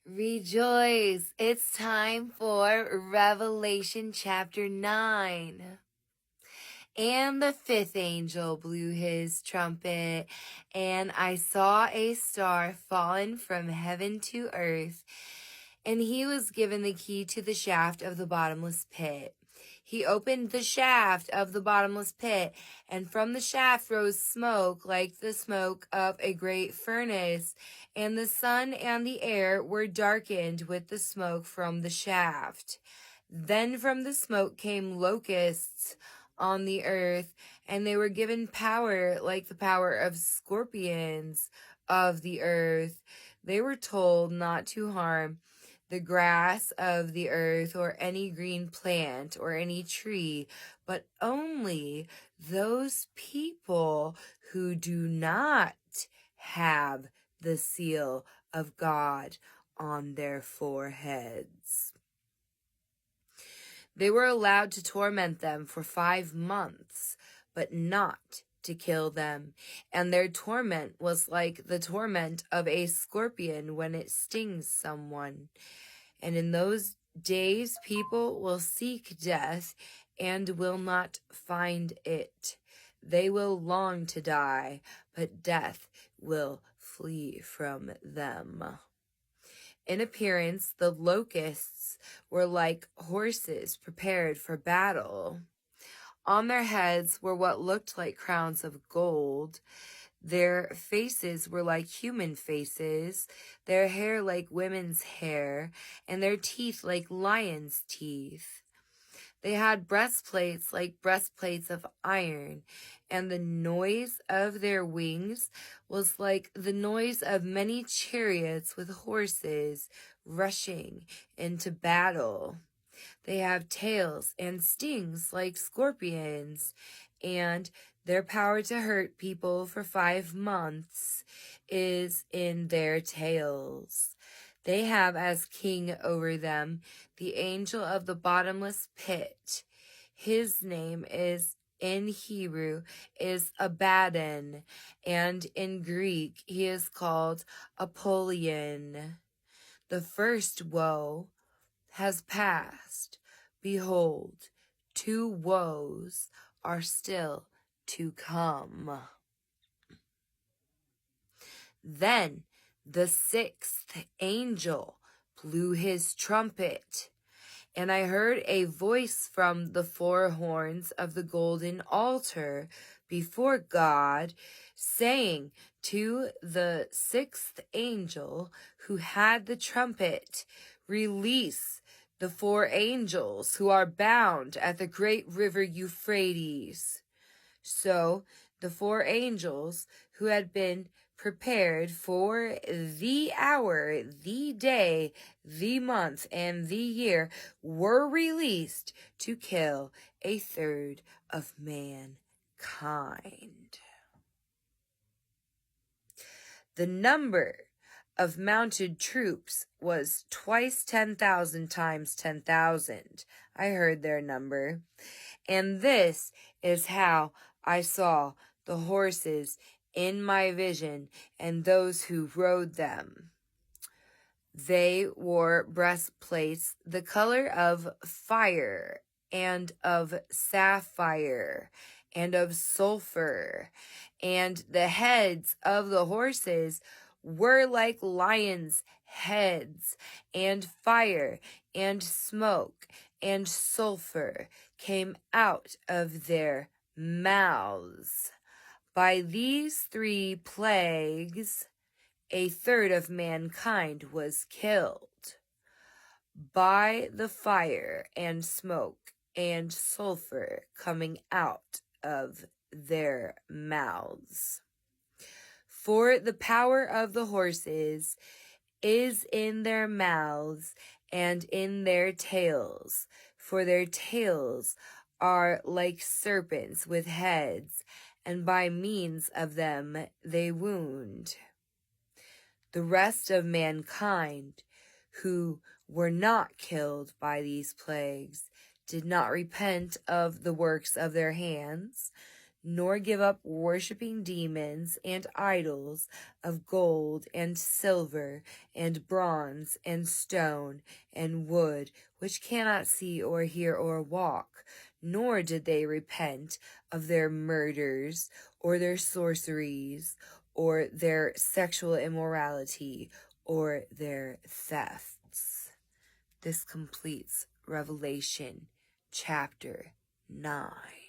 Rejoice! It's time for Revelation chapter 9. And the fifth angel blew his trumpet, and I saw a star fallen from heaven to earth, and he was given the key to the shaft of the bottomless pit. He opened the shaft of the bottomless pit, and from the shaft rose smoke like the smoke of a great furnace, and the sun and the air were darkened with the smoke from the shaft. Then from the smoke came locusts on the earth, and they were given power like the power of scorpions of the earth. They were told not to harm the grass of the earth or any green plant or any tree, but only those people who do not have the seal of God on their foreheads. They were allowed to torment them for 5 months, but not to kill them. And their torment was like the torment of a scorpion when it stings someone. And in those days, people will seek death and will not find it. They will long to die, but death will flee from them. In appearance, the locusts were like horses prepared for battle. On their heads were what looked like crowns of gold. Their faces were like human faces, their hair like women's hair, and their teeth like lions' teeth. They had breastplates like breastplates of iron, and the noise of their wings was like the noise of many chariots with horses rushing into battle. They have tails and stings like scorpions, and their power to hurt people for 5 months is in their tails. They have as king over them the angel of the bottomless pit. His name is in Hebrew is Abaddon, and in Greek he is called Apollyon. The first woe has passed. Behold, 2 woes are still to come. Then the 6th angel blew his trumpet, and I heard a voice from the 4 horns of the golden altar before God, saying to the 6th angel who had the trumpet, "Release the 4 angels who are bound at the great river Euphrates." So the 4 angels who had been prepared for the hour, the day, the month, and the year were released to kill 1/3 of mankind. The number of mounted troops was twice 10,000 times 10,000. I heard their number. And this is how I saw the horses in my vision and those who rode them. They wore breastplates the color of fire and of sapphire and of sulfur, and the heads of the horses were like lions' heads, and fire and smoke and sulfur came out of their mouths. By these 3 plagues, 1/3 of mankind was killed, by the fire and smoke and sulfur coming out of their mouths. For the power of the horses is in their mouths and in their tails, for their tails are like serpents with heads, and by means of them they wound. The rest of mankind who were not killed by these plagues did not repent of the works of their hands, nor give up worshipping demons and idols of gold and silver and bronze and stone and wood, which cannot see or hear or walk. Nor did they repent of their murders or their sorceries or their sexual immorality or their thefts. This completes Revelation chapter 9.